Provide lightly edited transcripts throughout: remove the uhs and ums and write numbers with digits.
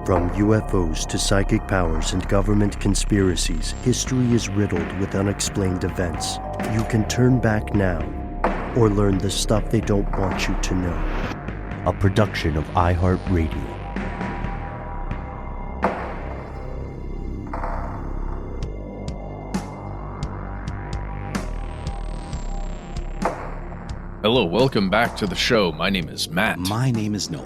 From UFOs to psychic powers and government conspiracies, history is riddled with unexplained events. You can turn back now or learn the stuff they don't want you to know. A production of iHeartRadio. Hello, welcome back to the show. My name is Matt. My name is Noel.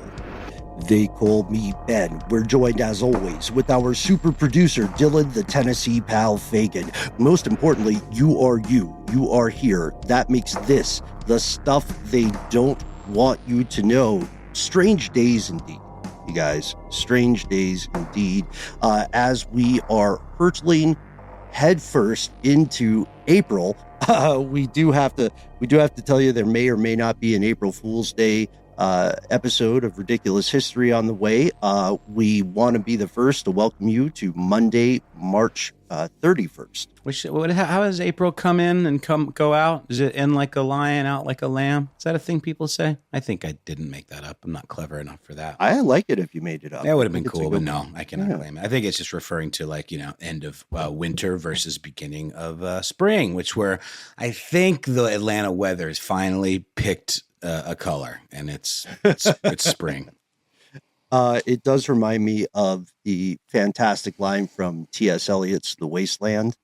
They call me Ben. We're joined, as always, with our super producer, Dylan, the Tennessee pal Fagan. Most importantly, you are you. You are here. That makes this the stuff they don't want you to know. Strange days indeed, you guys. Strange days indeed. As we are hurtling headfirst into April, we do have to tell you there may or may not be an April Fool's Day episode of Ridiculous History on the way. We want to be the first to welcome you to Monday, March 31st. How does April come in and go out? Is it in like a lion, out like a lamb? Is that a thing people say? I think I didn't make that up. I'm not clever enough for that. I like it if you made it up. That would have been cool, but no, I cannot claim it. I think it's just referring to end of winter versus beginning of spring, I think the Atlanta weather has finally picked a color, and it's spring. It does remind me of the fantastic line from T.S. Eliot's The Wasteland,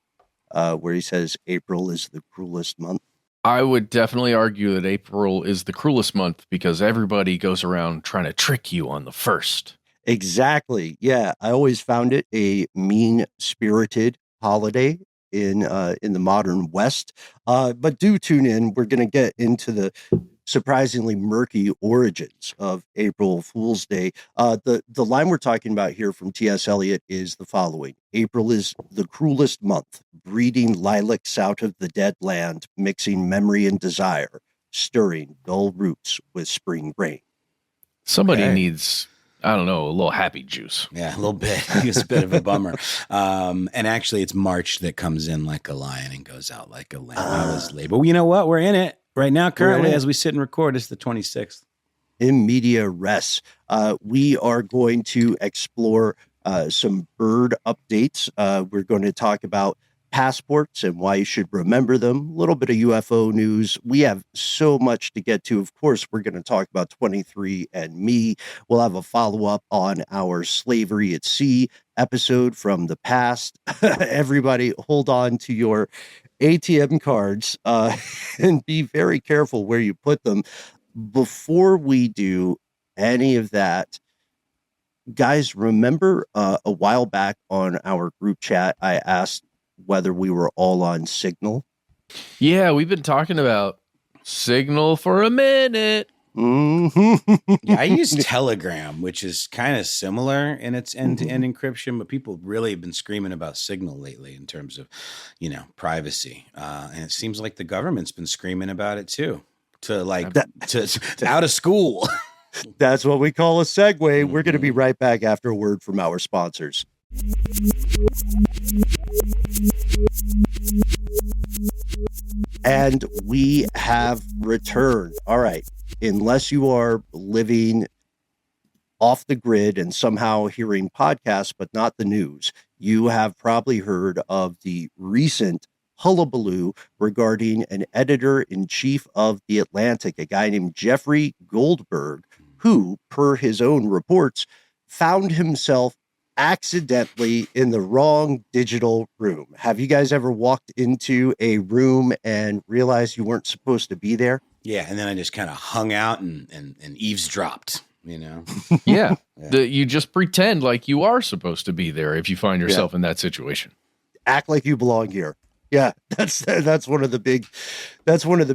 where he says, April is the cruelest month. I would definitely argue that April is the cruelest month because everybody goes around trying to trick you on the first. Exactly. Yeah, I always found it a mean-spirited holiday in the modern West. But do tune in. We're going to get into the surprisingly murky origins of April Fool's Day. The line we're talking about here from T.S. Eliot is the following. April is the cruelest month, breeding lilacs out of the dead land, mixing memory and desire, stirring dull roots with spring rain. Somebody needs, I don't know, a little happy juice. Yeah, a little bit. It's a bit of a bummer. And actually, it's March that comes in like a lion and goes out like a lamb. I was late. But you know what? We're in it. Right now, currently, as we sit and record, it's the 26th. In media res, we are going to explore some bird updates. We're going to talk about passports and why you should remember them. A little bit of UFO news. We have so much to get to. Of course, we're going to talk about 23andMe. We'll have a follow-up on our Slavery at Sea episode from the past. Everybody, hold on to your ATM cards and be very careful where you put them. Before we do any of that, guys, remember a while back on our group chat, I asked whether we were all on Signal. Yeah, we've been talking about Signal for a minute. Mm-hmm. Yeah, I use Telegram, which is kind of similar in its end-to-end encryption, but people really have been screaming about Signal lately in terms of, privacy. And it seems like the government's been screaming about it too, to out of school. That's what we call a segue. We're going to be right back after a word from our sponsors. And we have returned. All right. Unless you are living off the grid and somehow hearing podcasts, but not the news, you have probably heard of the recent hullabaloo regarding an editor-in-chief of The Atlantic, a guy named Jeffrey Goldberg, who, per his own reports, found himself accidentally in the wrong digital room. Have you guys ever walked into a room and realized you weren't supposed to be there? Yeah, and then I just kind of hung out and eavesdropped, Yeah, you just pretend like you are supposed to be there if you find yourself in that situation. Act like you belong here. Yeah, that's one of the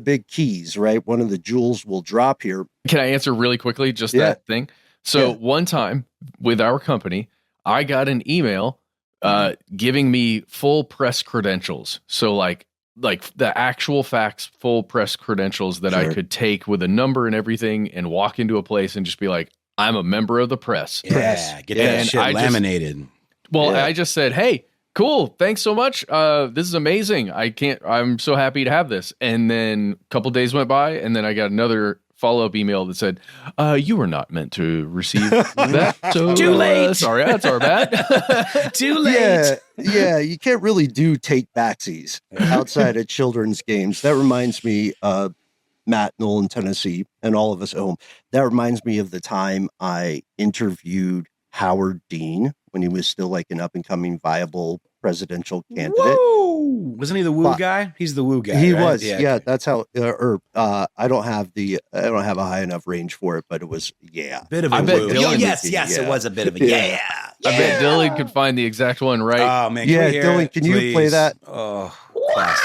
big keys, right? One of the jewels will drop here. Can I answer really quickly that thing? So one time with our company, I got an email giving me full press credentials. So like the actual facts, full press credentials that I could take with a number and everything and walk into a place and just be like, I'm a member of the press. Yeah, get that shit laminated. I just said, hey, cool, thanks so much. This is amazing. I'm so happy to have this. And then a couple days went by and then I got another follow-up email that said, you were not meant to receive that. So, Too late. Sorry, that's our bad. Too late. Yeah, you can't really do take backsies outside of children's games. That reminds me, Matt, Nolan, Tennessee, and all of us at home. That reminds me of the time I interviewed Howard Dean when he was still like an up-and-coming viable presidential candidate. Woo! Wasn't he the woo guy? He's the woo guy. He right? was. Yeah. Yeah, that's how. I don't have a high enough range for it, but it was Bit of a I bet woo. Dylan- Yes, yeah. it was a bit of a yeah. I bet Dylan could find the exact one right. Oh man, Yeah, can we hear Dylan, it, can you play please? that? Oh,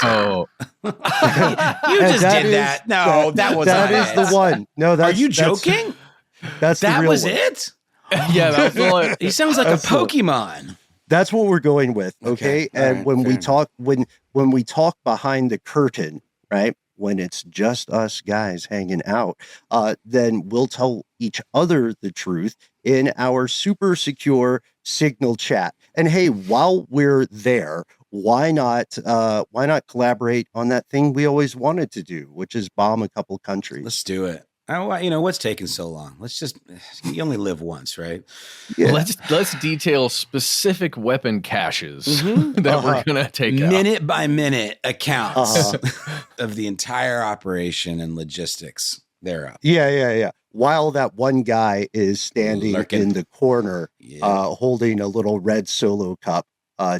Oh, you just did that. No, that was that not is it. the one. No, Are you joking? That's the That real was one. it. yeah, that was the one. He sounds like That's a Pokemon. That's what we're going with. Okay. Okay, all And right, when we fair talk, when we talk behind the curtain, right? When it's just us guys hanging out, then we'll tell each other the truth in our super secure Signal chat. And hey, while we're there, why not collaborate on that thing we always wanted to do, which is bomb a couple countries? Let's do it. What's taking so long? You only live once, right? Yeah. Let's detail specific weapon caches that we're gonna take Minute by minute accounts Uh-huh. of the entire operation and logistics thereof. Yeah. While that one guy is standing Lurking. in the corner, Yeah. holding a little red Solo cup,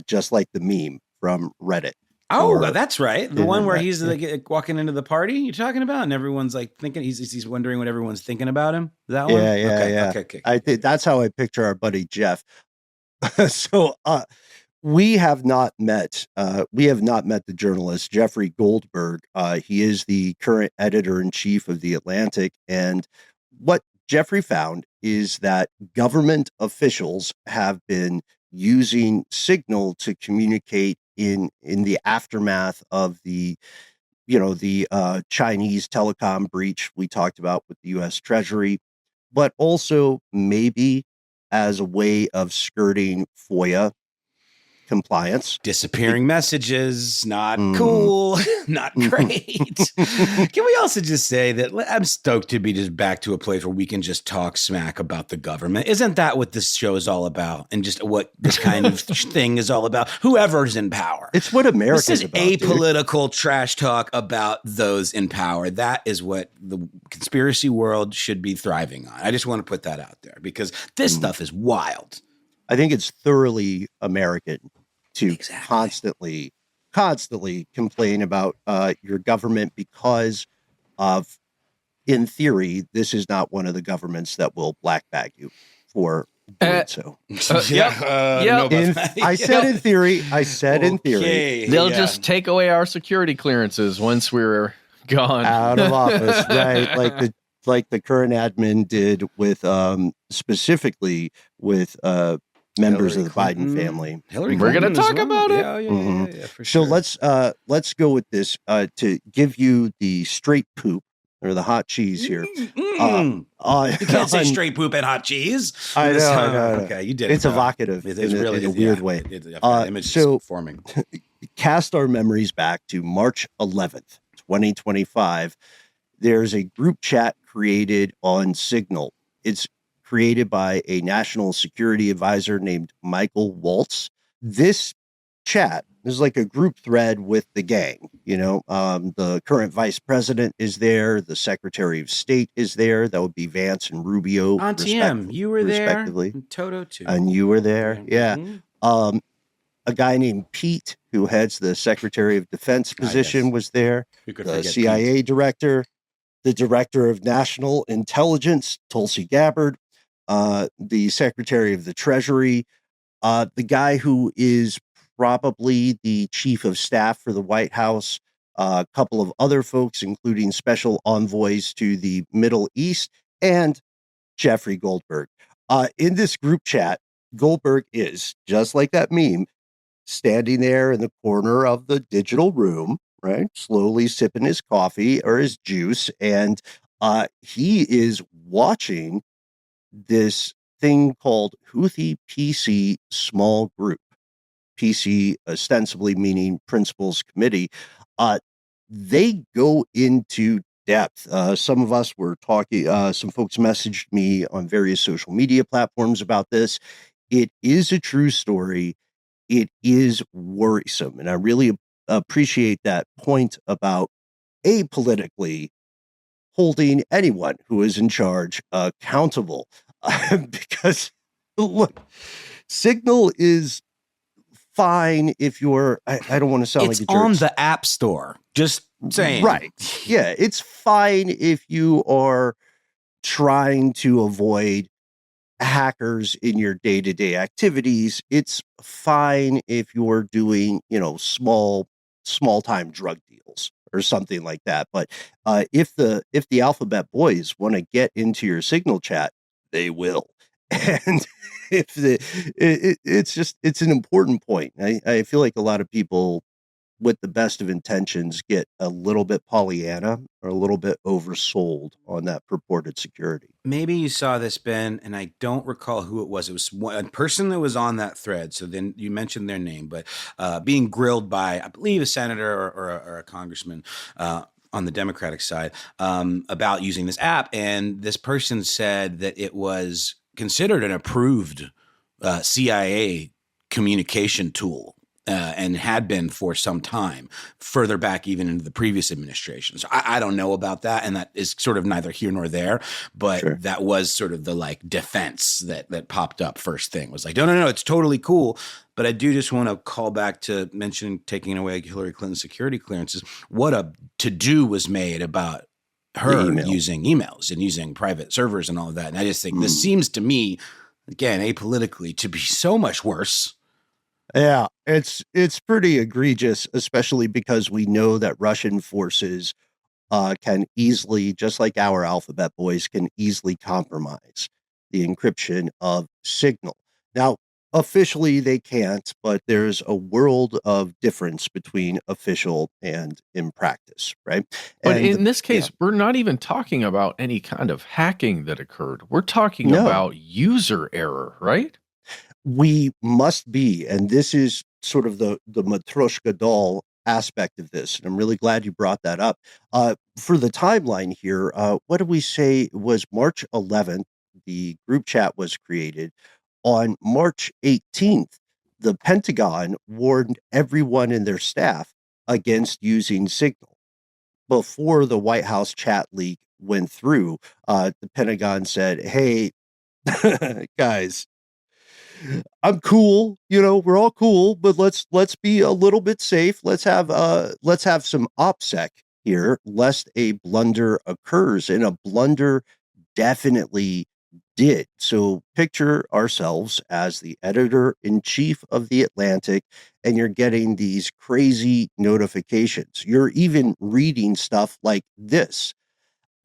just like the meme from Reddit. Oh, Or- that's right. The one where he's Yeah. like walking into the party you're talking about, and everyone's like thinking he's wondering what everyone's thinking about him. That one? Yeah. Okay. I think that's how I picture our buddy Jeff. So we have not met the journalist Jeffrey Goldberg. He is the current editor-in-chief of The Atlantic, and what Jeffrey found is that government officials have been using Signal to communicate in the aftermath of the Chinese telecom breach we talked about with the U.S. Treasury, but also maybe as a way of skirting FOIA compliance. Disappearing messages, not Mm. cool, not great. Can we also just say that I'm stoked to be just back to a place where we can just talk smack about the government? Isn't that what this show is all about? And just what this kind of thing is all about? Whoever's in power. It's what America's This is about, dude. apolitical trash talk about those in power. That is what the conspiracy world should be thriving on. I just want to put that out there because this stuff is wild. I think it's thoroughly American to Exactly. constantly complain about your government because of, in theory, this is not one of the governments that will black bag you for doing so. I said in theory. In theory. They'll just take away our security clearances once we're gone Out of office, right? Like the current admin did with specifically with members Hillary of the Clinton. Biden family. Hillary We're gonna Clinton as talk about it. Yeah, for So sure. let's go with this to give you the straight poop or the hot cheese here. You can't say straight poop and hot cheese. I know. Okay, you did. It's though. evocative It's in a weird way. Image so- is forming. Cast our memories back to March 11th, 2025. There's a group chat created on Signal. It's created by a national security advisor named Michael Waltz. This chat is like a group thread with the gang. The current vice president is there. The secretary of state is there. That would be Vance and Rubio. Auntie M, you were there. respectively. And Toto too. And you were there. Yeah. Mhm. A guy named Pete, who heads the Secretary of Defense position, yes. was there. Who could The forget CIA director, the director of national intelligence, Tulsi Gabbard, the Secretary of the Treasury, the guy who is probably the chief of staff for the White House, a couple of other folks, including special envoys to the Middle East, and Jeffrey Goldberg. In this group chat, Goldberg is, just like that meme, standing there in the corner of the digital room, right? Slowly sipping his coffee or his juice. And he is watching this thing called Houthi PC Small Group. PC ostensibly meaning Principals Committee. They go into depth. Some of us were talking, some folks messaged me on various social media platforms about this. It is a true story. It is worrisome. And I really appreciate that point about apolitically holding anyone who is in charge accountable. Because, look, Signal is fine if you're, I don't want to sound it's like a jerk. on the App Store. Just saying. Right. Yeah, it's fine if you are trying to avoid hackers in your day-to-day activities. It's fine if you're doing, small time drug deals or something like that. But if the Alphabet Boys want to get into your Signal chat, they will. And it's an important point. I feel like a lot of people with the best of intentions get a little bit Pollyanna or a little bit oversold on that purported security. Maybe you saw this, Ben, and I don't recall who it was. It was one person that was on that thread. So then you mentioned their name, but being grilled by, I believe, a senator or a congressman on the Democratic side about using this app. And this person said that it was considered an approved CIA communication tool. And had been for some time, further back even into the previous administration. So I don't know about that, and that is sort of neither here nor there. But sure, that was sort of the defense that popped up first thing was like, no, it's totally cool. But I do just want to call back to mention taking away Hillary Clinton's security clearances. What a to-do was made about her using emails and using private servers and all of that. And I just think this seems to me, again, apolitically, to be so much worse. Yeah, it's pretty egregious, especially because we know that Russian forces can easily, just like our Alphabet Boys, can easily compromise the encryption of Signal. Now, officially they can't, but there's a world of difference between official and in practice, right? But in this case, we're not even talking about any kind of hacking that occurred. We're talking about user error, right? We must be, and this is sort of the Matryoshka doll aspect of this, and I'm really glad you brought that up. For the timeline here, what did we say? It was March 11th, the group chat was created. On March 18th, the Pentagon warned everyone in their staff against using Signal. Before the White House chat leak went through, the Pentagon said, hey, guys, I'm cool, we're all cool, but let's be a little bit safe. Let's have some OPSEC here, lest a blunder occurs, and a blunder definitely did. So picture ourselves as the editor-in-chief of The Atlantic, and you're getting these crazy notifications. You're even reading stuff like this.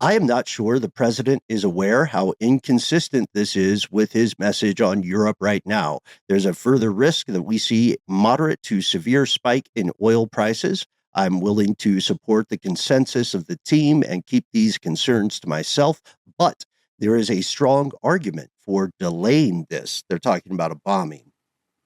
I am not sure the president is aware how inconsistent this is with his message on Europe right now. There's a further risk that we see moderate to severe spike in oil prices. I'm willing to support the consensus of the team and keep these concerns to myself, but there is a strong argument for delaying this. They're talking about a bombing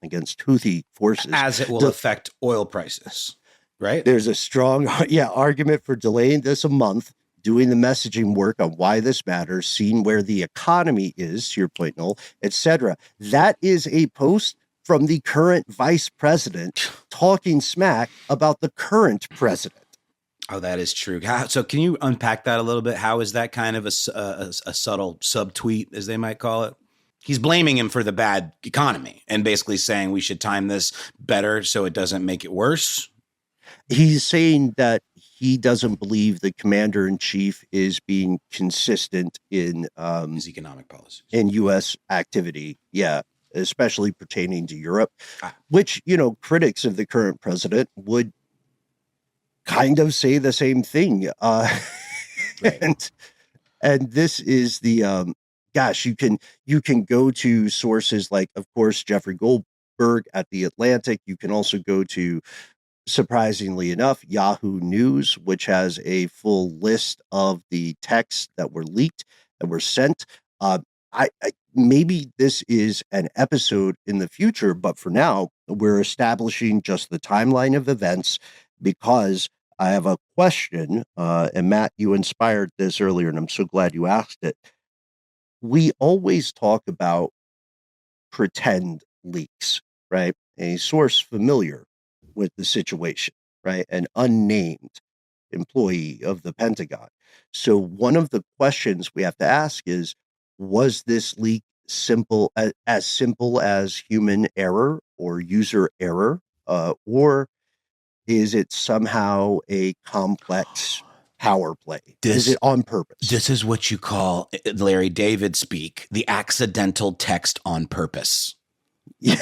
against Houthi forces. As it will affect oil prices, right? There's a strong argument for delaying this a month, doing the messaging work on why this matters, seeing where the economy is, to your point, Noel, etc. That is a post from the current vice president talking smack about the current president. Oh, that is true. So can you unpack that a little bit? How is that kind of a subtle subtweet, as they might call it? He's blaming him for the bad economy and basically saying we should time this better so it doesn't make it worse. He's saying that he doesn't believe the commander-in-chief is being consistent in his economic policies, in U.S. activity. Yeah, especially pertaining to Europe, which, critics of the current president would kind of say the same thing. Right. And this is the, you can go to sources like, of course, Jeffrey Goldberg at The Atlantic. You can also go to, surprisingly enough, Yahoo News, which has a full list of the texts that were leaked and were sent. Maybe this is an episode in the future, but for now, we're establishing just the timeline of events because I have a question, and Matt, you inspired this earlier, and I'm so glad you asked it. We always talk about pretend leaks, right? A source familiar with the situation, right? An unnamed employee of the Pentagon. So one of the questions we have to ask is, was this leak simple as human error or user error, or is it somehow a complex power play? Is it on purpose? This is what you call, Larry David speak, the accidental text on purpose. Yeah,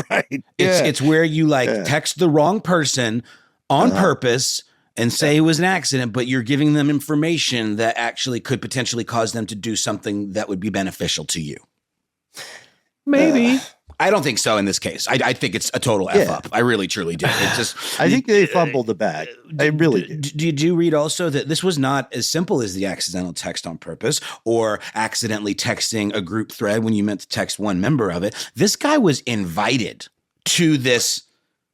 right. It's where you text the wrong person on purpose and say it was an accident, but you're giving them information that actually could potentially cause them to do something that would be beneficial to you. Maybe. I don't think so in this case. I think it's a total F up. I really, truly do. It's just, I think they fumbled the bag. I really do. Did you read also that this was not as simple as the accidental text on purpose or accidentally texting a group thread when you meant to text one member of it? This guy was invited to this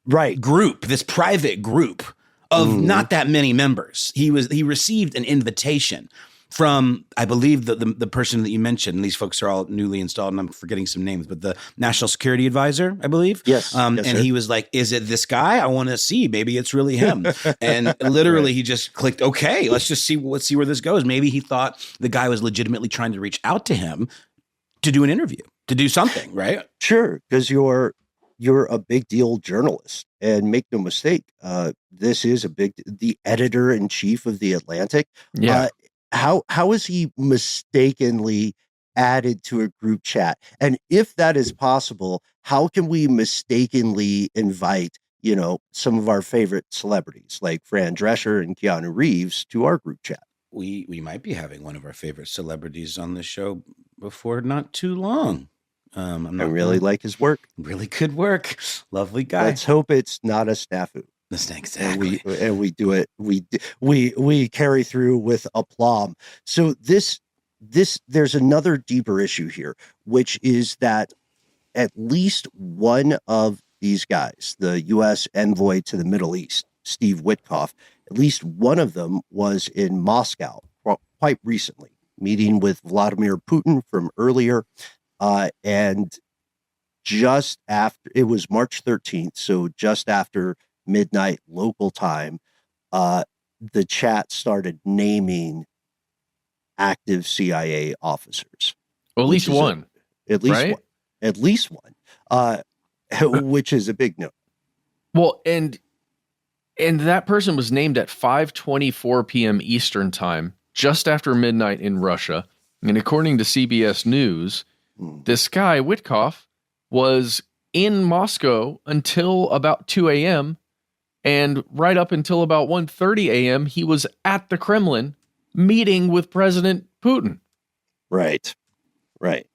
group, this private group of not that many members. He received an invitation from, I believe, the person that you mentioned, and these folks are all newly installed, and I'm forgetting some names, but the National Security Advisor, I believe. Yes. And sir. he was like, is it this guy? I want to see. Maybe it's really him. And literally he just clicked, okay, let's see where this goes. Maybe he thought the guy was legitimately trying to reach out to him to do an interview, to do something, right? Sure, because you're a big deal journalist, and make no mistake, this is the editor-in-chief of the Atlantic. Yeah. How is he mistakenly added to a group chat? And if that is possible, how can we mistakenly invite, some of our favorite celebrities like Fran Drescher and Keanu Reeves to our group chat? We might be having one of our favorite celebrities on the show before not too long. I really like his work. Really good work. Lovely guy. Let's hope it's not a snafu. Exactly. And we do it. We carry through with aplomb. So there's another deeper issue here, which is that at least one of these guys, the U.S. envoy to the Middle East, Steve Witkoff, at least one of them was in Moscow quite recently, meeting with Vladimir Putin from earlier, and just after, it was March 13th, so just after midnight local time, the chat started naming active CIA officers. Well, at least one. At least one, which is a big no. Well, and that person was named at 5:24 p.m. Eastern time, just after midnight in Russia. And according to CBS News, this guy, Witkoff, was in Moscow until about 2 a.m., and right up until about 1:30 a.m., he was at the Kremlin meeting with President Putin. Right,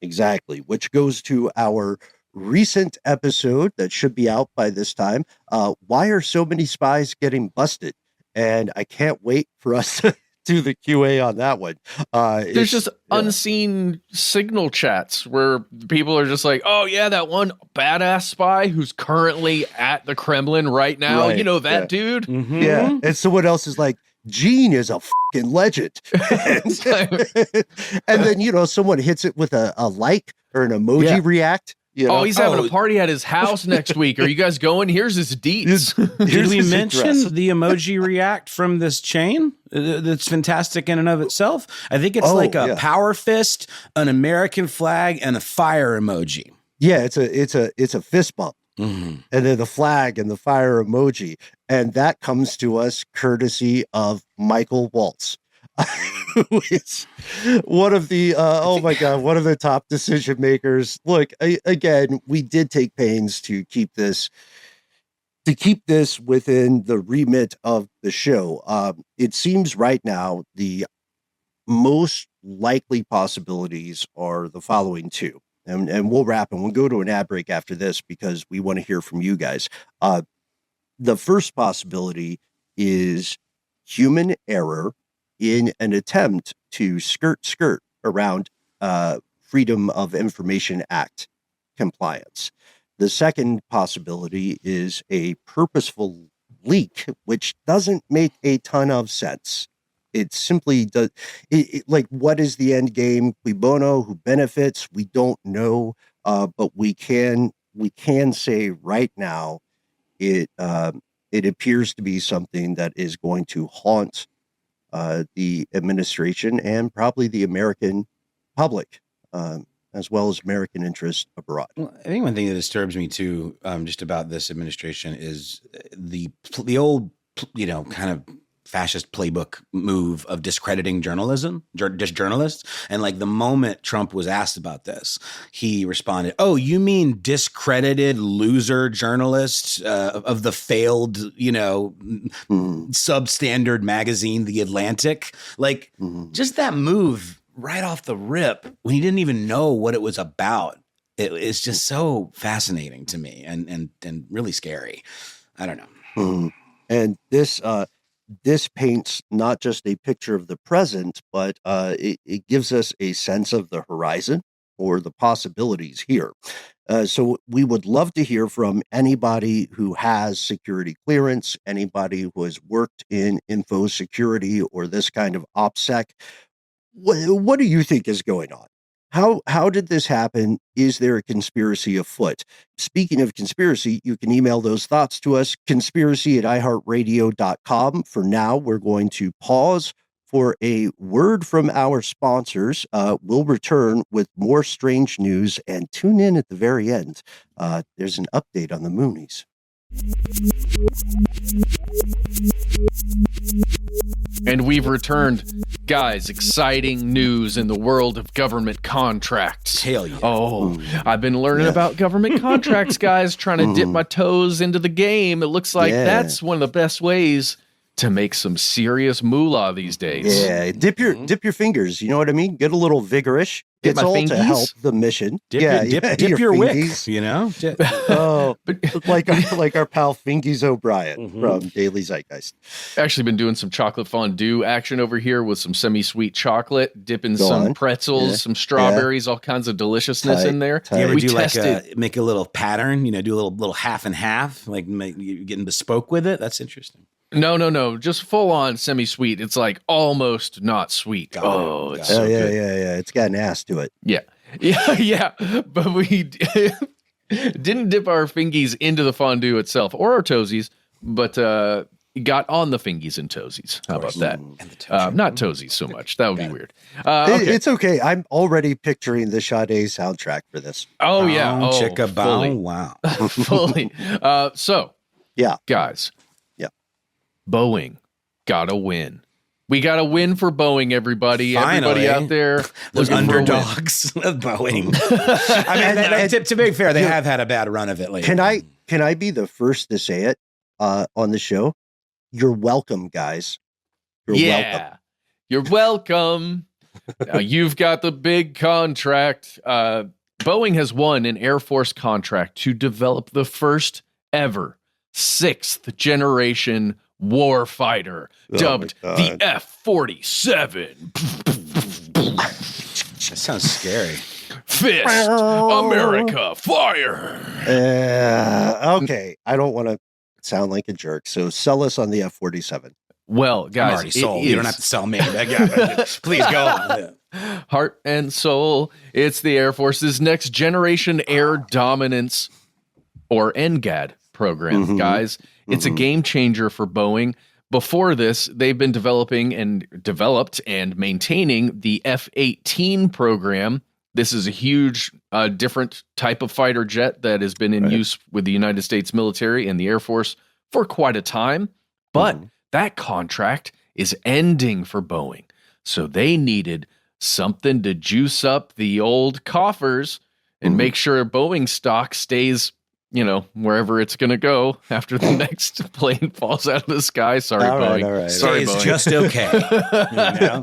exactly. Which goes to our recent episode that should be out by this time. Why are so many spies getting busted? And I can't wait for us to do the QA on that one. There's just unseen signal chats where people are just like, oh yeah, that one badass spy who's currently at the Kremlin right now. Right, dude. Mm-hmm. Yeah. And someone else is like, Gene is a fucking legend. and then, someone hits it with a like or an emoji react. Oh, he's having a party at his house next week. Are you guys going? Here's his deets. Did we mention the emoji react from this chain? That's fantastic in and of itself. I think it's a power fist, an American flag, and a fire emoji. Yeah, it's a fist bump. Mm-hmm. And then the flag and the fire emoji. And that comes to us courtesy of Michael Waltz. Who is one of the one of the top decision makers. Look, again, we did take pains to keep this within the remit of the show. It seems right now the most likely possibilities are the following two, and we'll wrap and we'll go to an ad break after this because we want to hear from you guys. The first possibility is human error in an attempt to skirt around Freedom of Information Act compliance. The second possibility is a purposeful leak, which doesn't make a ton of sense. It simply does. Like, what is the end game? Cui bono? Who benefits? We don't know, but we can say right now, it appears to be something that is going to haunt the administration and probably the American public, as well as American interest abroad. Well, I think one thing that disturbs me too, just about this administration, is the old, kind of fascist playbook move of discrediting journalism, just journalists. And like the moment Trump was asked about this, he responded, "Oh, you mean discredited loser journalists of the failed, substandard magazine, The Atlantic?" Like just that move right off the rip when he didn't even know what it was about. It's just so fascinating to me and really scary. I don't know. And this paints not just a picture of the present, but it gives us a sense of the horizon or the possibilities here. So we would love to hear from anybody who has security clearance, anybody who has worked in info security or this kind of OPSEC. What do you think is going on? How did this happen? Is there a conspiracy afoot? Speaking of conspiracy, you can email those thoughts to us, conspiracy@iHeartRadio.com. For now, we're going to pause for a word from our sponsors. We'll return with more strange news, and tune in at the very end. There's an update on the Moonies. And we've returned. Guys, exciting news in the world of government contracts. Hell yeah. Oh, I've been learning about government contracts, guys, trying to dip my toes into the game. It looks like that's one of the best ways to make some serious moolah these days. Yeah, dip your fingers. You know what I mean? Get a little vigorous. It's all to help the mission. Dip your wick, you know? Oh, like our pal Fingies O'Brien from Daily Zeitgeist. Actually been doing some chocolate fondue action over here with some semi-sweet chocolate, dipping some pretzels, some strawberries, all kinds of deliciousness in there. Do you ever do make a little pattern, do a little half and half, like you're getting bespoke with it? That's interesting. No. Just full on semi-sweet. It's like almost not sweet. It's so good. Yeah. It's got an ass to it. Yeah. But we didn't dip our fingies into the fondue itself or our toesies, but got on the fingies and toesies. How about that? Not toesies so much. That would be weird. Okay. It's okay. I'm already picturing the Sade soundtrack for this. Oh, yeah. Chicka fully. Wow. Fully. Guys. Boeing got a win. We got a win for Boeing, everybody. Finally. Everybody out there. Those underdogs of Boeing. I mean, to be fair, they have had a bad run of it lately. Can I be the first to say it on the show? You're welcome, guys. You're welcome. Now you've got the big contract. Boeing has won an Air Force contract to develop the first ever 6th generation warfighter, dubbed the F-47. That sounds scary. Fist, America, fire. Okay, I don't want to sound like a jerk, so sell us on the F-47. Well, guys, I'm already sold. You don't have to sell me. Please go on. Heart and soul. It's the Air Force's next generation air dominance, or NGAD program, guys. It's a game changer for Boeing. Before this, they've been developed and maintaining the F-18 program. This is a huge, different type of fighter jet that has been in use with the United States military and the Air Force for quite a time. But that contract is ending for Boeing. So they needed something to juice up the old coffers and make sure Boeing stock stays, wherever it's going to go after the next plane falls out of the sky. Sorry, Boeing. All right. Sorry, it's Boeing. just okay.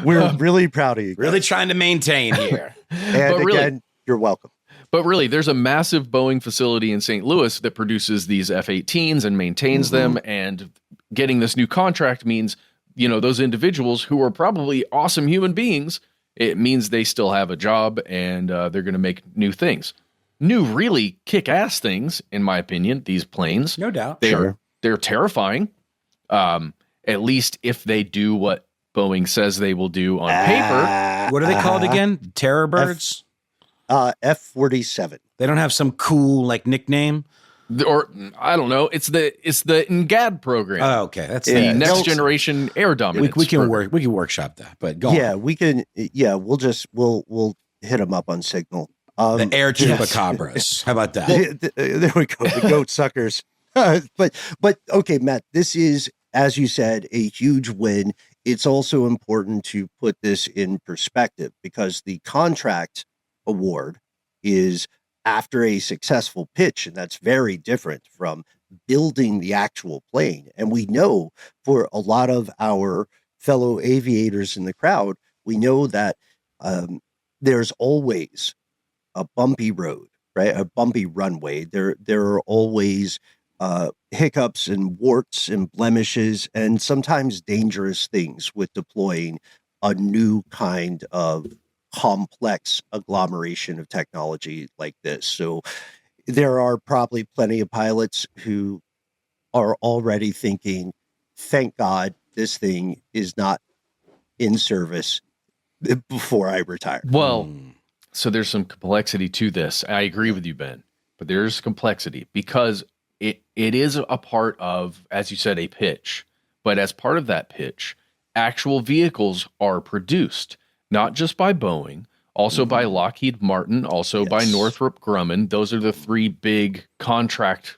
We're really proud of you. Really trying to maintain here. And again, you're welcome. But really, there's a massive Boeing facility in St. Louis that produces these F-18s and maintains them. And getting this new contract means, those individuals who are probably awesome human beings, it means they still have a job and they're going to make new things. New, really kick-ass things, in my opinion, these planes. No doubt. They are they're terrifying. At least if they do what Boeing says they will do on paper. What are they called again? Terror birds? F-47. They don't have some cool like nickname? Or I don't know. It's the NGAD program. Oh, okay. That's the Next Generation Air Dominance. We can workshop that. But go on. Yeah, we can. Yeah, we'll hit them up on Signal. The air chupacabras. How about that? There we go. The goat suckers. But okay, Matt, this is, as you said, a huge win. It's also important to put this in perspective because the contract award is after a successful pitch, and that's very different from building the actual plane. And we know for a lot of our fellow aviators in the crowd, we know that there's always a bumpy road, right? A bumpy runway. There are always hiccups and warts and blemishes and sometimes dangerous things with deploying a new kind of complex agglomeration of technology like this. So there are probably plenty of pilots who are already thinking, thank God this thing is not in service before I retire. Well, so there's some complexity to this. I agree with you, Ben, but there's complexity because it is a part of, as you said, a pitch. But as part of that pitch, actual vehicles are produced, not just by Boeing, also by Lockheed Martin, also by Northrop Grumman. Those are the three big contract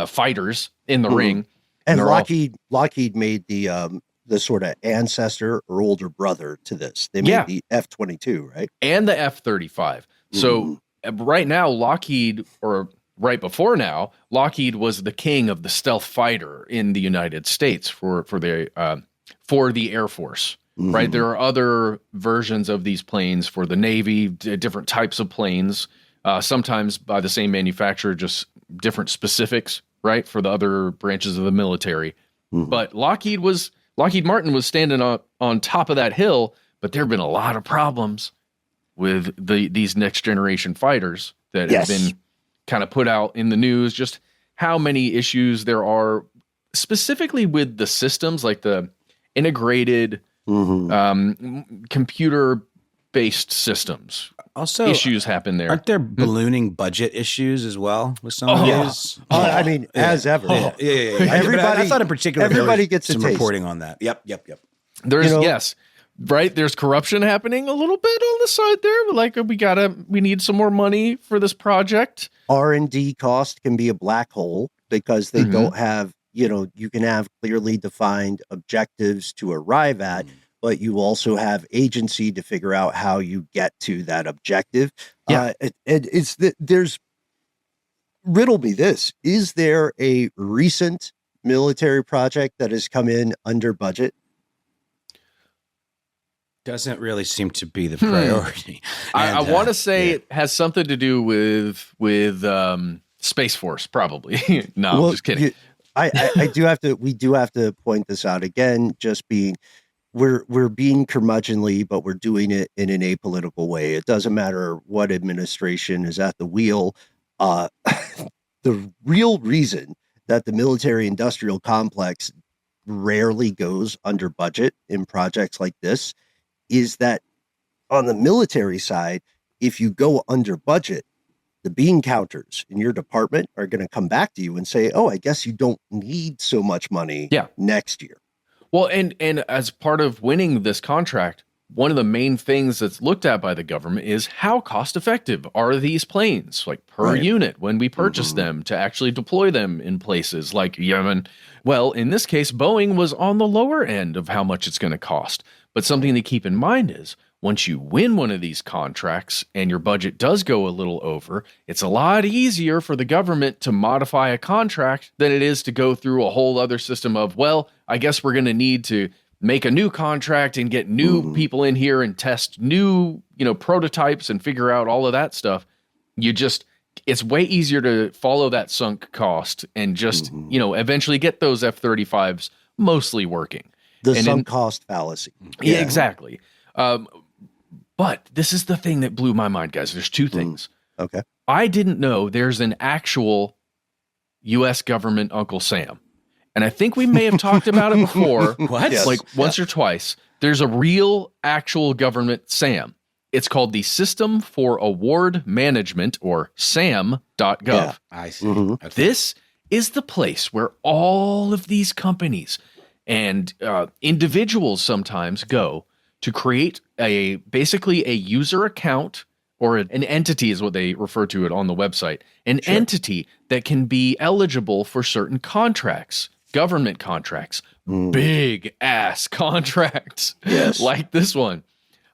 fighters in the ring. And Lockheed made the sort of ancestor or older brother to this. They made the F-22, right? And the F-35. So right now, Lockheed, or right before now, Lockheed was the king of the stealth fighter in the United States for the Air Force. Right. There are other versions of these planes for the Navy, different types of planes, sometimes by the same manufacturer, just different specifics, right, for the other branches of the military. But Lockheed Martin was standing on top of that hill, but there have been a lot of problems with these next generation fighters that have been kind of put out in the news, just how many issues there are specifically with the systems, like the integrated computer-based systems. Also, issues happen there. Aren't there ballooning budget issues as well with some of these? I mean, as ever. Everybody, I thought in particular, everybody gets some reporting on that. Yep. There's right. There's corruption happening a little bit on the side there. Like we need some more money for this project. R&D cost can be a black hole because they don't have. You can have clearly defined objectives to arrive at, but you also have agency to figure out how you get to that objective. Riddle me this. Is there a recent military project that has come in under budget? Doesn't really seem to be the priority. I want to say it has something to do with Space Force, probably. No, I'm just kidding. We do have to point this out again, just being, we're being curmudgeonly, but we're doing it in an apolitical way. It doesn't matter what administration is at the wheel. The real reason that the military industrial complex rarely goes under budget in projects like this is that on the military side, if you go under budget, the bean counters in your department are going to come back to you and say, oh, I guess you don't need so much money next year. Well, and as part of winning this contract, one of the main things that's looked at by the government is how cost effective are these planes, like per unit, when we purchase them to actually deploy them in places like Yemen. Well, in this case, Boeing was on the lower end of how much it's going to cost. But something to keep in mind is, once you win one of these contracts and your budget does go a little over, it's a lot easier for the government to modify a contract than it is to go through a whole other system of, well, I guess we're going to need to make a new contract and get new people in here and test new, prototypes and figure out all of that stuff. It's way easier to follow that sunk cost and just, eventually get those F-35s mostly working. The sunk cost fallacy. Yeah, exactly. But this is the thing that blew my mind, guys. There's two things. Okay. I didn't know there's an actual U.S. government Uncle Sam. and I think we may have talked about it before. What? Yes. Like once or twice. There's a real actual government SAM. It's called the System for Award Management, or SAM.gov. Yeah, I see. Okay. This is the place where all of these companies and individuals sometimes go to create basically a user account, or an entity is what they refer to it on the website, an entity that can be eligible for certain contracts, government contracts, big ass contracts, like this one.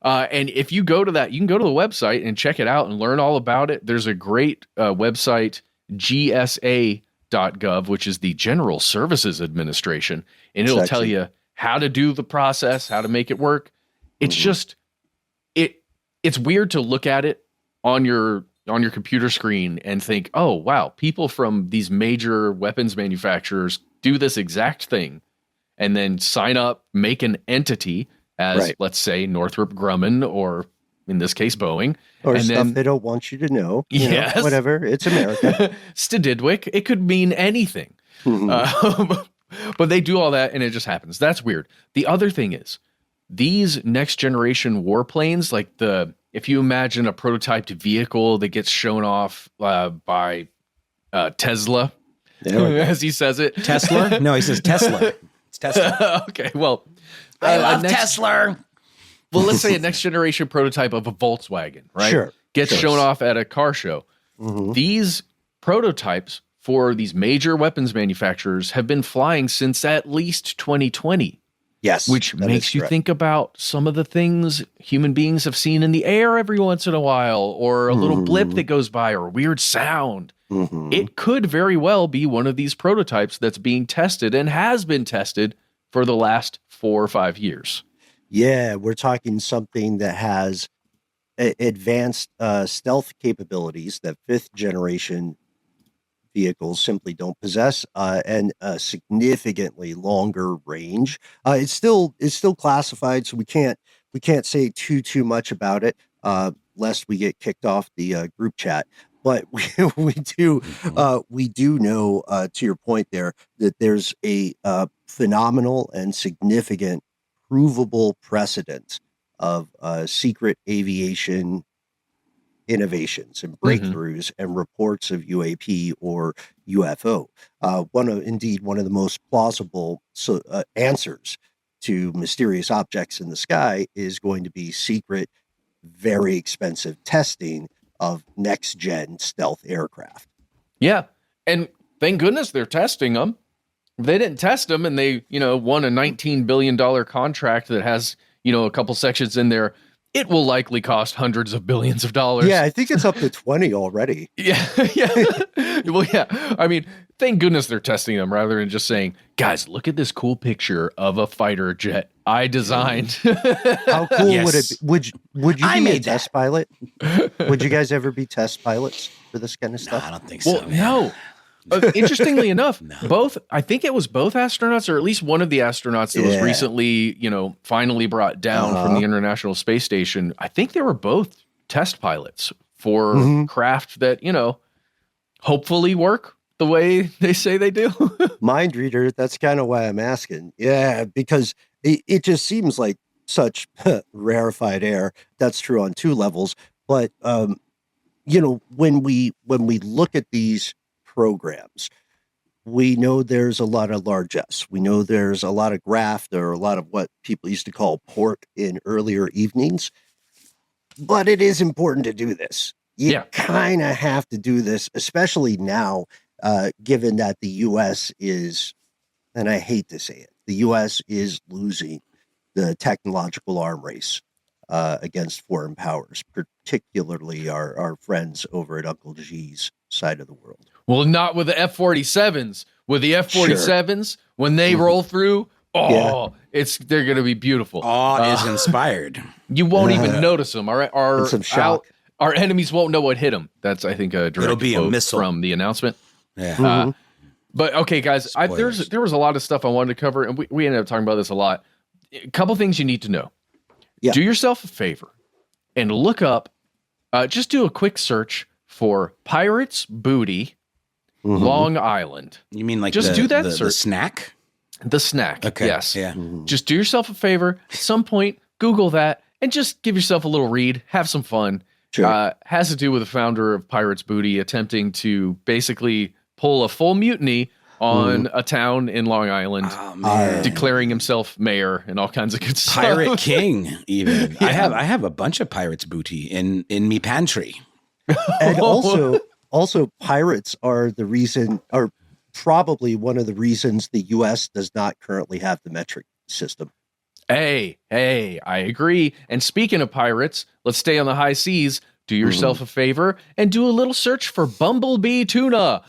And if you go to that, you can go to the website and check it out and learn all about it. There's a great website, GSA.gov, which is the General Services Administration, and it'll tell you how to do the process, how to make it work. It's just, it's weird to look at it on your computer screen and think, oh, wow, people from these major weapons manufacturers do this exact thing and then sign up, make an entity as, let's say, Northrop Grumman, or in this case, Boeing. Or and stuff then, they don't want you to know. You know, whatever. It's America. stdwytk. It could mean anything. But they do all that and it just happens. That's weird. The other thing is, these next generation warplanes, like if you imagine a prototyped vehicle that gets shown off by Tesla, as he says it. Tesla? No, he says Tesla. It's Tesla. Okay, well, I love Tesla. Well, let's say a next generation prototype of a Volkswagen, right? Sure. Gets shown off at a car show. These prototypes for these major weapons manufacturers have been flying since at least 2020. Yes. Which makes you think about some of the things human beings have seen in the air every once in a while, or a little blip that goes by, or a weird sound. It could very well be one of these prototypes that's being tested and has been tested for the last 4 or 5 years. Yeah, we're talking something that has advanced stealth capabilities that 5th generation vehicles simply don't possess, and a significantly longer range. It's still classified, so we can't say too much about it, lest we get kicked off the group chat. But we do know, to your point there, that there's a phenomenal and significant provable precedent of secret aviation innovations and breakthroughs and reports of UAP or UFO. One of the most plausible answers to mysterious objects in the sky is going to be secret, very expensive testing of next-gen stealth aircraft. Yeah, and thank goodness they're testing them. If they didn't test them and they, won a $19 billion contract that has, a couple sections in there, it will likely cost hundreds of billions of dollars. Yeah, I think it's up to 20 already. Yeah. Well, yeah. I mean, thank goodness they're testing them rather than just saying, guys, look at this cool picture of a fighter jet I designed. How cool would it be? Would you be a test pilot? Would you guys ever be test pilots for this kind of stuff? No, I don't think so. Well, no. Interestingly enough, I think it was both astronauts, or at least one of the astronauts that was recently, finally brought down from the International Space Station. I think they were both test pilots for craft that, hopefully work the way they say they do. Mind reader, that's kind of why I'm asking. Yeah, because it just seems like such rarefied air. That's true on 2 levels. But, when we look at these programs, we know there's a lot of largesse. We know there's a lot of graft, or a lot of what people used to call pork in earlier evenings. But it is important to do this. You kind of have to do this, especially now, given that the U.S. is, and I hate to say it, the U.S. is losing the technological arm race against foreign powers, particularly our friends over at Uncle G's side of the world. Well, not with the F-47s. With the F-47s, when they roll through, they're going to be beautiful. Awe is inspired. You won't even notice them. Some shock. Our enemies won't know what hit them. That's, I think, a direct a quote missile from the announcement. Yeah. But okay, guys, there was a lot of stuff I wanted to cover, and we ended up talking about this a lot. A couple things you need to know. Yeah. Do yourself a favor and look up, just do a quick search for Pirates Booty Long Island. You mean like just do that the search. snack? The snack. Okay. Yes. Yeah. Just do yourself a favor. At some point, Google that and just give yourself a little read. Have some fun. Sure. Has to do with the founder of Pirates Booty attempting to basically pull a full mutiny on a town in Long Island, declaring himself mayor and all kinds of good stuff. Pirate King, even. Yeah. I have a bunch of Pirates booty in me pantry. And also pirates are probably one of the reasons the U.S. does not currently have the metric system. Hey, I agree. And speaking of pirates, let's stay on the high seas. Do yourself a favor and do a little search for bumblebee tuna,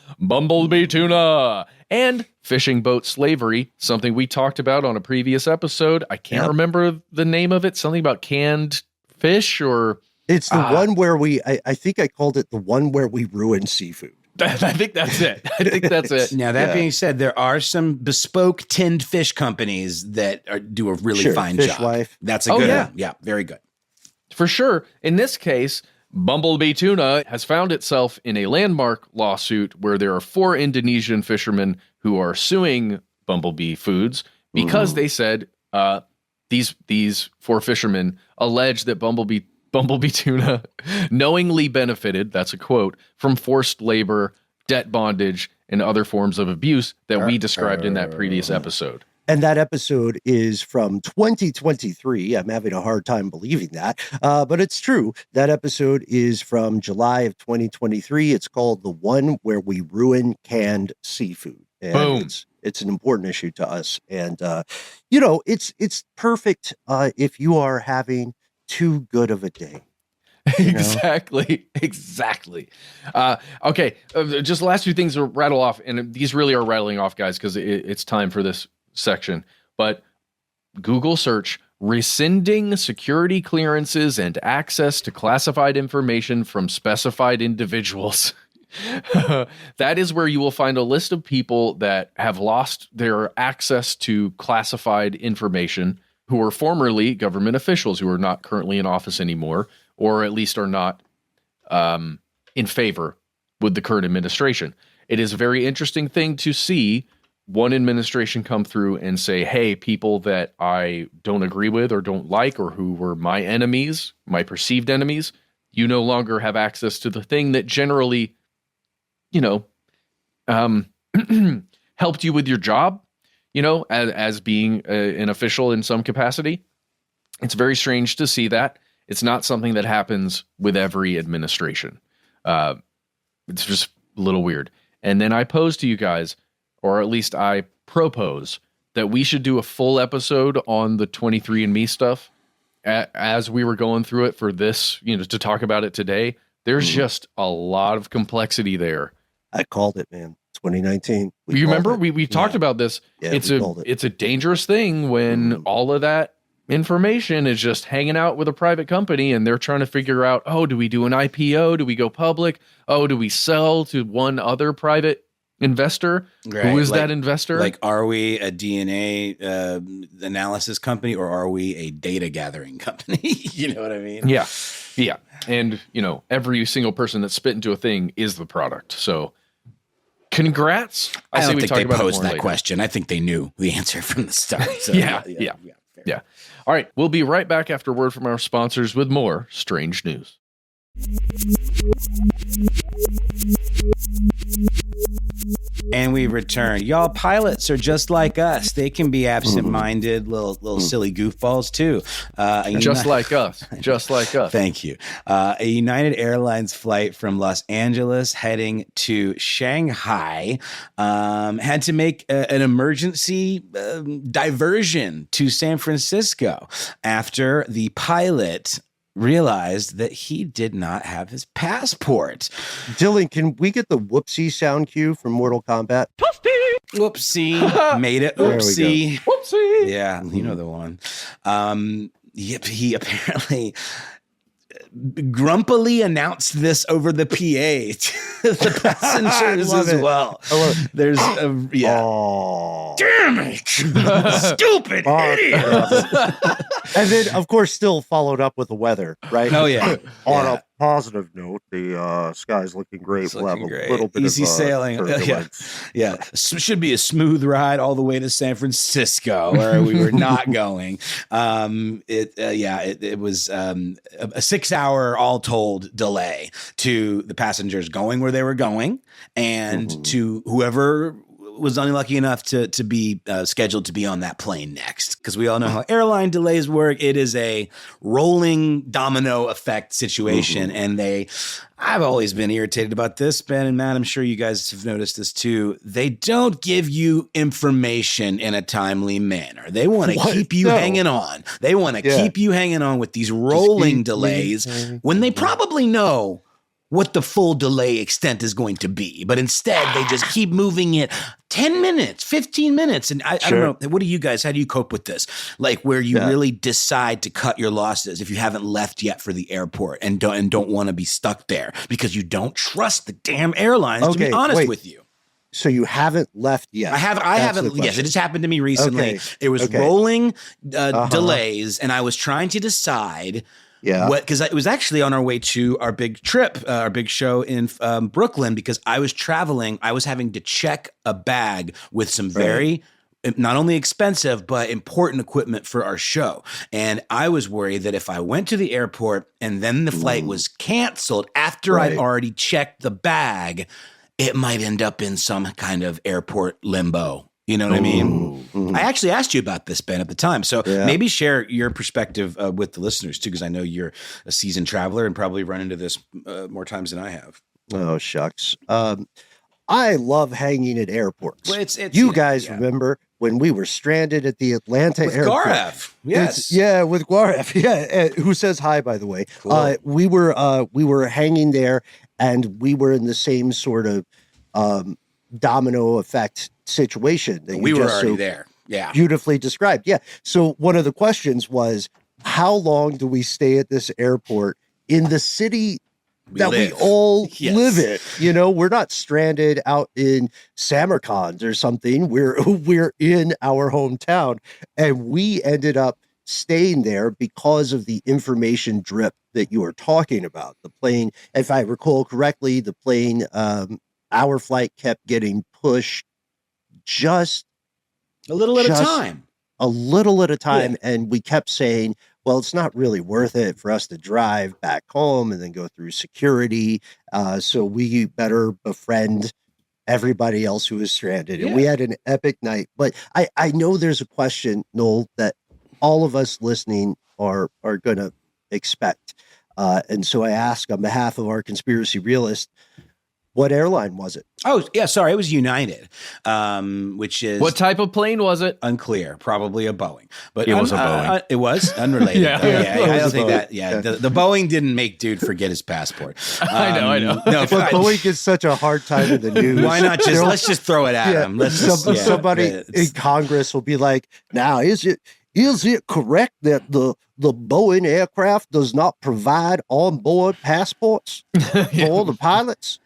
and fishing boat slavery, something we talked about on a previous episode. I can't remember the name of it. Something about canned fish or... It's the one where I think I called it the one where we ruin seafood. I think that's it. Now, that being said, there are some bespoke tinned fish companies that do a really fine Fish job. Life. That's a good one. Yeah, very good. For sure. In this case, Bumblebee Tuna has found itself in a landmark lawsuit where there are 4 Indonesian fishermen who are suing Bumblebee Foods because they said these 4 fishermen allege that Bumblebee Tuna knowingly benefited, that's a quote, from forced labor, debt bondage, and other forms of abuse that we described in that previous episode. And that episode is from 2023. I'm having a hard time believing that, but it's true. That episode is from July of 2023. It's called The One Where We Ruin Canned Seafood. And Boom. It's an important issue to us. And, it's perfect if you are having too good of a day. Exactly. Okay. Just the last few things to rattle off, and these really are rattling off, guys, because it's time for this section. But Google search rescinding security clearances and access to classified information from specified individuals. That is where you will find a list of people that have lost their access to classified information, who were formerly government officials who are not currently in office anymore, or at least are not in favor with the current administration. It is a very interesting thing to see one administration come through and say, hey, people that I don't agree with or don't like, or who were my enemies, my perceived enemies, you no longer have access to the thing that generally, helped you with your job, as being an official in some capacity. It's very strange to see that. It's not something that happens with every administration. It's just a little weird. And then I pose to you guys, or at least I propose, that we should do a full episode on the 23andMe stuff as we were going through it for this, to talk about it today. There's just a lot of complexity there. I called it, man. 2019. You remember we talked about this. Yeah, it's a dangerous thing when all of that information is just hanging out with a private company and they're trying to figure out, do we do an IPO? Do we go public? Do we sell to one other private investor? Right. Who is that investor? Like, are we a DNA analysis company, or are we a data gathering company? You know what I mean? Yeah. And, every single person that's spit into a thing is the product. So congrats. I don't think they posed that question. I think they knew the answer from the start. So Yeah. All right. We'll be right back after word from our sponsors with more strange news. And we return. Y'all, pilots are just like us. They can be absent-minded, little silly goofballs too. Just like us. Thank you. A United Airlines flight from Los Angeles heading to Shanghai had to make an emergency diversion to San Francisco after the pilot realized that he did not have his passport. Dylan, can we get the whoopsie sound cue from Mortal Kombat? Whoopsie. Made it. Oopsie. Whoopsie. Yeah, you know the one. Yep, he apparently grumpily announced this over the PA to the passengers as well. I love it. There's damn it, stupid idiot. And then, of course, still followed up with the weather, right? Oh yeah, On a positive note, the sky's looking great. It's We'll have looking a great. little bit Easy of sailing. Yeah. Should be a smooth ride all the way to San Francisco, where we were not going. It was a 6-hour all told delay to the passengers going where they were going, and to whoever was unlucky enough to be scheduled to be on that plane next, because we all know how airline delays work. It is a rolling domino effect situation, and I've always been irritated about this, Ben and Matt. I'm sure you guys have noticed this too. They don't give you information in a timely manner. They want to keep you hanging on. They want to keep you hanging on with these rolling delays when they probably know what the full delay extent is going to be. But instead, they just keep moving it 10 minutes, 15 minutes. And I don't know, what do you guys, how do you cope with this? Like where you really decide to cut your losses if you haven't left yet for the airport and don't want to be stuck there because you don't trust the damn airlines, to be honest with you. So you haven't left yet? I haven't. Yes, it just happened to me recently. It was rolling delays, and I was trying to decide because it was actually on our way to our big trip, our big show in Brooklyn, because I was traveling. I was having to check a bag with some very not only expensive, but important equipment for our show. And I was worried that if I went to the airport and then the flight was canceled after I'd already checked the bag, it might end up in some kind of airport limbo. You know what I mean? I actually asked you about this, Ben, at the time. So maybe share your perspective with the listeners too, because I know you're a seasoned traveler and probably run into this more times than I have. Oh, shucks. I love hanging at airports. Well, you guys remember when we were stranded at the Atlanta with airport? Gaurav. Yes. With Gaurav. Who says hi, by the way. Cool. We were hanging there, and we were in the same sort of domino effect situation that we were already there. Yeah. Beautifully described. Yeah. So one of the questions was, how long do we stay at this airport in the city we all live in? You know, we're not stranded out in Samarkand or something. We're in our hometown, and we ended up staying there because of the information drip that you were talking about. The plane, if I recall correctly, our flight kept getting pushed just a little at a time. And we kept saying, well, it's not really worth it for us to drive back home and then go through security. So we better befriend everybody else who was stranded. And we had an epic night. But I know there's a question, Noel, that all of us listening are going to expect. And so I ask on behalf of our conspiracy realist, what airline was it? Oh, yeah, sorry. It was United, which is... What type of plane was it? Unclear. Probably a Boeing. But it was a Boeing. It was? Unrelated. I don't think that... Yeah, the Boeing didn't make dude forget his passport. I know. No, but Boeing gets such a hard time in the news. Why not just... Let's just throw it at him. Somebody in Congress will be like, now, is it correct that the Boeing aircraft does not provide onboard passports for the pilots?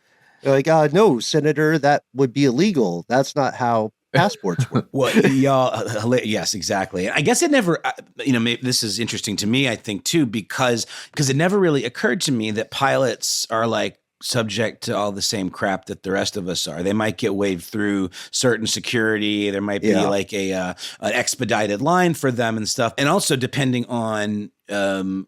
Like, no, Senator, that would be illegal. That's not how passports work. Well, y'all, yes, exactly. I guess it never, this is interesting to me, I think, too, because it never really occurred to me that pilots are like subject to all the same crap that the rest of us are. They might get waved through certain security. There might be like an expedited line for them and stuff. And also depending on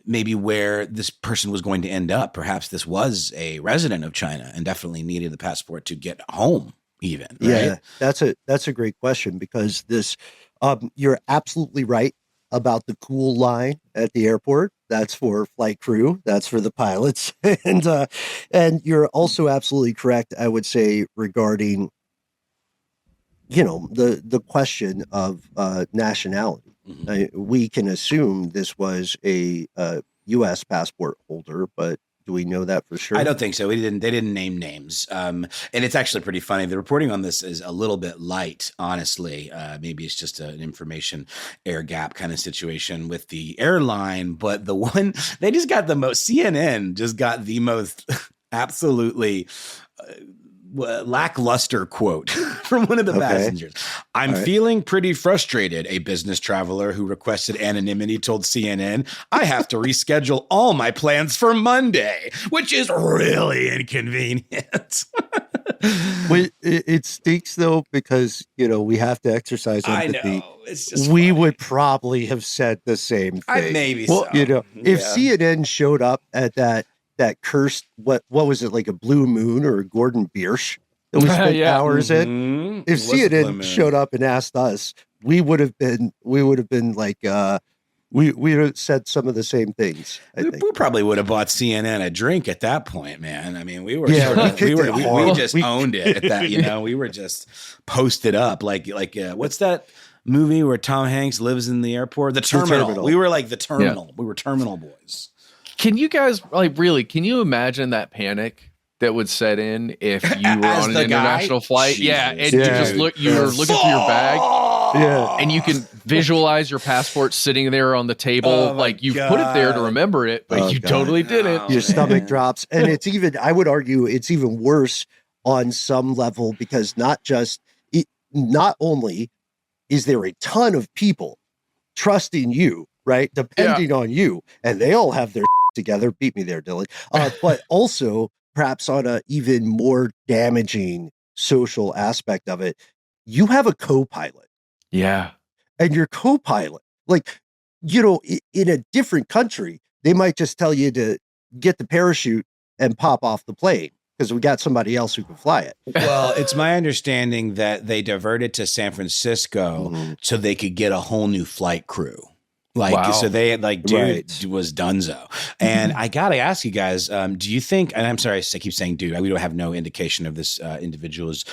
maybe where this person was going to end up. Perhaps this was a resident of China and definitely needed the passport to get home even. Right? Yeah, that's a great question, because this, you're absolutely right about the cool line at the airport. That's for flight crew. That's for the pilots. And you're also absolutely correct, I would say, regarding, the question of nationality. We can assume this was a U.S. passport holder, but do we know that for sure? I don't think so. They didn't name names. And it's actually pretty funny. The reporting on this is a little bit light, honestly. Maybe it's just an information air gap kind of situation with the airline. But the one, they just got the most, CNN just got the most absolutely lackluster quote from one of the Okay. passengers. I'm All right. feeling pretty frustrated. A business traveler who requested anonymity told CNN, I have to reschedule all my plans for Monday, which is really inconvenient. Well, it stinks though, because we have to exercise I empathy. know. It's just We funny. would probably have said the same thing. Maybe Well, so. if Yeah. CNN showed up at that cursed, what was it, like a Blue Moon or a Gordon Biersch that we spent Yeah. hours in? Mhm. If It was a Blue CNN Moon. showed up and asked us, we would have been like, we would have said some of the same things. I think. We probably would have bought CNN a drink at that point, man. I mean, we were, Yeah, sort we of- we kicked were, it we, hard. just We- owned it at that. We were just posted up like what's that movie where Tom Hanks lives in the airport? The Terminal. We were like the Terminal. Yeah. We were Terminal boys. Can you guys can you imagine that panic that would set in if you were As on an the guy? international flight? Yeah. Jesus, And you Yeah. just you're looking through your bag Yeah. and you can visualize your passport sitting there on the table. Oh my Like you've put it there to God. remember it, but Oh you God. totally didn't. Oh, Your stomach man. drops. And I would argue it's even worse on some level, because not only is there a ton of people trusting you, right? Depending on you, and they all have their together. Beat me there, Dylan. But also perhaps on a even more damaging social aspect of it, you have a co-pilot. Yeah. And your co-pilot, like, in a different country, they might just tell you to get the parachute and pop off the plane because we got somebody else who can fly it. Well, it's my understanding that they diverted to San Francisco so they could get a whole new flight crew. Wow. So they had dude Right. was dunzo. And I got to ask you guys, do you think, and I'm sorry, I keep saying dude, we don't have no indication of this individual's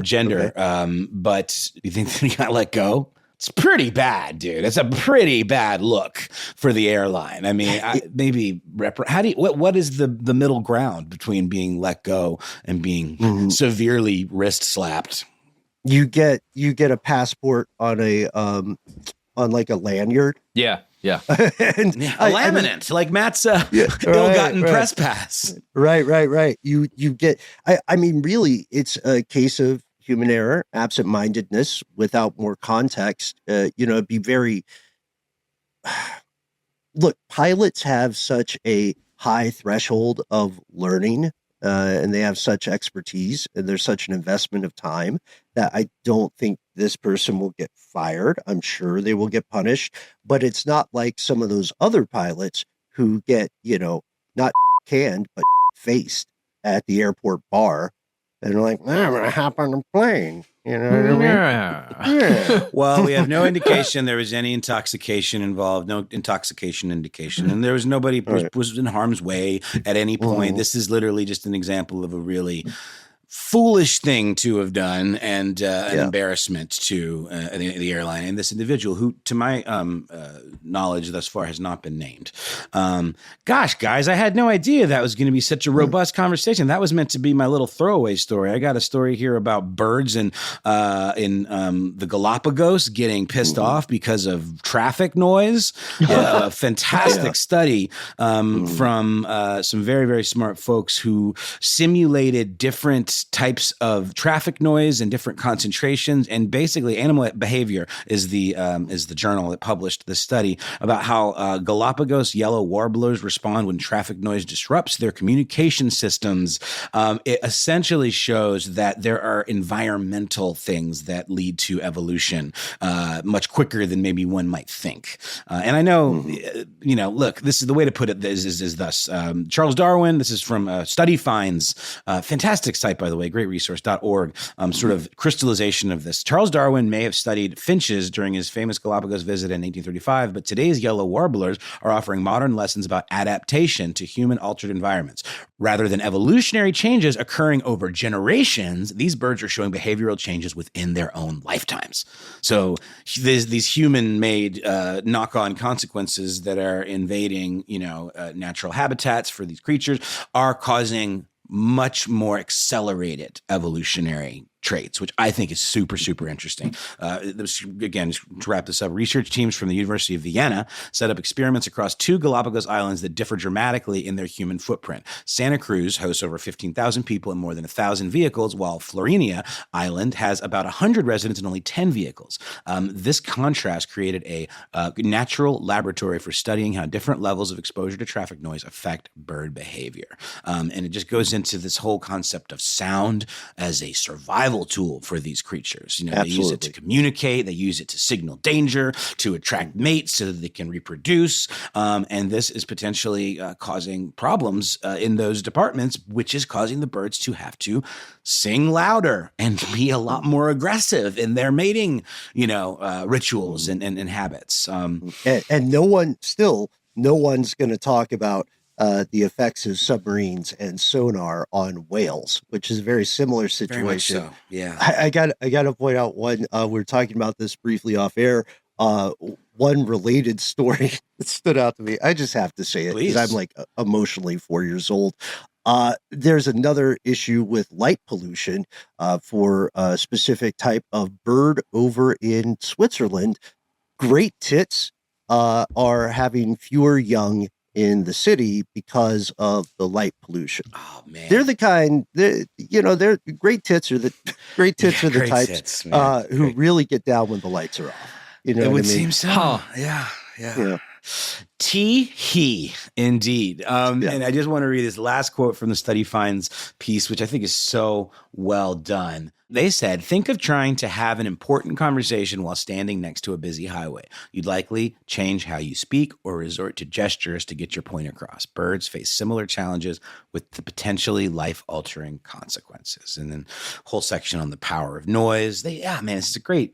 gender, Okay. but you think that he got let go? It's pretty bad, dude. It's a pretty bad look for the airline. I mean, what is the middle ground between being let go and being severely wrist slapped? You get a passport on on like a lanyard. Yeah. Yeah. And A laminate, like Matt's ill-gotten press pass. Right. You get, I mean, really, it's a case of human error, absent-mindedness without more context. It'd be very, look, pilots have such a high threshold of learning, and they have such expertise, and there's such an investment of time that I don't think this person will get fired. I'm sure they will get punished, but it's not like some of those other pilots who get, not canned, but faced at the airport bar. And they're like, I'm going to hop on a plane. You know what I mean? Yeah. Well, we have no indication there was any intoxication involved, no intoxication indication, and there was nobody was in harm's way at any point. This is literally just an example of a really foolish thing to have done and an embarrassment to the airline and this individual who, to my knowledge thus far, has not been named. Gosh, guys, I had no idea that was going to be such a robust conversation. That was meant to be my little throwaway story. I got a story here about birds in the Galapagos getting pissed off because of traffic noise. A fantastic study from some very, very smart folks who simulated different types of traffic noise and different concentrations, and basically animal behavior is the journal that published the study about how Galapagos yellow warblers respond when traffic noise disrupts their communication systems. It essentially shows that there are environmental things that lead to evolution much quicker than maybe one might think. And I know, look, this is the way to put it is thus. Charles Darwin, this is from Study Finds, fantastic site, by the way, great resource.org, sort of crystallization of this. Charles Darwin may have studied finches during his famous Galapagos visit in 1835, but today's yellow warblers are offering modern lessons about adaptation to human-altered environments. Rather than evolutionary changes occurring over generations, these birds are showing behavioral changes within their own lifetimes. So these human-made knock-on consequences that are invading, natural habitats for these creatures are causing much more accelerated evolutionary traits, which I think is super, super interesting. Again, to wrap this up, research teams from the University of Vienna set up experiments across 2 Galapagos islands that differ dramatically in their human footprint. Santa Cruz hosts over 15,000 people and more than 1,000 vehicles, while Florinia Island has about 100 residents and only 10 vehicles. This contrast created a natural laboratory for studying how different levels of exposure to traffic noise affect bird behavior. And it just goes into this whole concept of sound as a survival tool for these creatures. They use it to communicate, they use it to signal danger, to attract mates so that they can reproduce. And this is potentially causing problems in those departments, which is causing the birds to have to sing louder and be a lot more aggressive in their mating, rituals and habits. And no one's going to talk about the effects of submarines and sonar on whales, which is a very similar situation. Very much so. Yeah. I got to point out one. We were talking about this briefly off air. One related story that stood out to me. I just have to say it because I'm like emotionally 4 years old. There's another issue with light pollution for a specific type of bird over in Switzerland. Great tits are having fewer young in the city because of the light pollution. Oh man, they're the kind. They're great tits are the great tits are the types who really get down when the lights are off. It would seem so. Huh. Yeah. He indeed. And I just want to read this last quote from the Study Finds piece, which I think is so well done. They said, think of trying to have an important conversation while standing next to a busy highway. You'd likely change how you speak or resort to gestures to get your point across. Birds face similar challenges with the potentially life-altering consequences. And then whole section on the power of noise. This is a great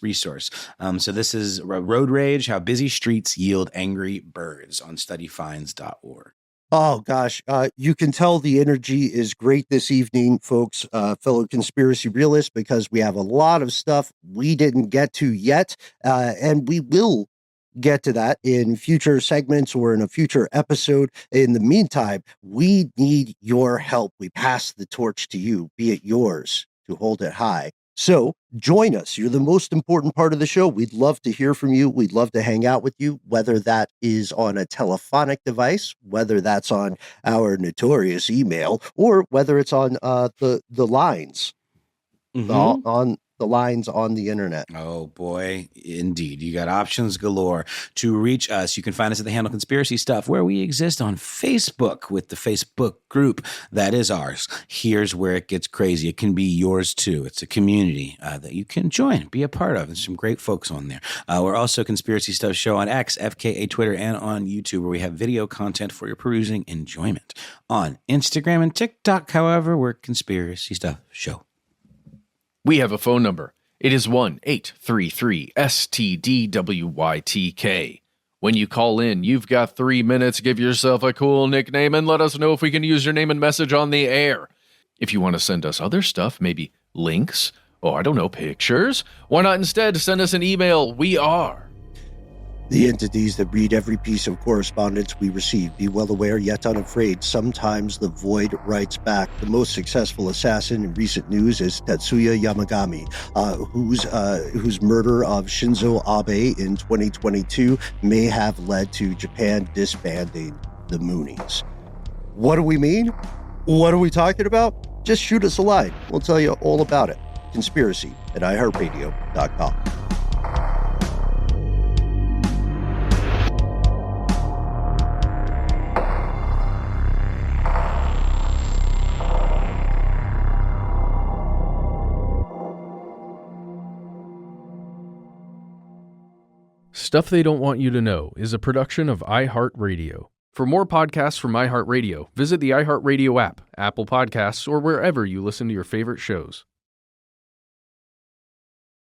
resource. So this is Road Rage, How Busy Streets Yield Angry Birds on studyfinds.org. Oh, gosh. You can tell the energy is great this evening, folks, fellow conspiracy realists, because we have a lot of stuff we didn't get to yet, and we will get to that in future segments or in a future episode. In the meantime, we need your help. We pass the torch to you, be it yours to hold it high. So join us. You're the most important part of the show. We'd love to hear from you. We'd love to hang out with you, whether that is on a telephonic device, whether that's on our notorious email, or whether it's on the lines, on the lines on the internet. Oh boy, indeed. You got options galore to reach us. You can find us at the handle Conspiracy Stuff, where we exist on Facebook with the Facebook group that is ours. Here's where it gets crazy. It can be yours too. It's a community that you can join, be a part of. There's some great folks on there. We're also Conspiracy Stuff Show on X, FKA, Twitter, and on YouTube, where we have video content for your perusing enjoyment. On Instagram and TikTok, however, we're Conspiracy Stuff Show. We have a phone number. It is 1-833-STDWYTK. When you call in, you've got 3 minutes. Give yourself a cool nickname and let us know if we can use your name and message on the air. If you want to send us other stuff, maybe links, or I don't know, pictures, why not instead send us an email? We are the entities that read every piece of correspondence we receive. Be well aware, yet unafraid. Sometimes the void writes back. The most successful assassin in recent news is Tetsuya Yamagami, whose murder of Shinzo Abe in 2022 may have led to Japan disbanding the Moonies. What do we mean? What are we talking about? Just shoot us a line. We'll tell you all about it. Conspiracy@iHeartRadio.com. Stuff They Don't Want You to Know is a production of iHeartRadio. For more podcasts from iHeartRadio, visit the iHeartRadio app, Apple Podcasts, or wherever you listen to your favorite shows.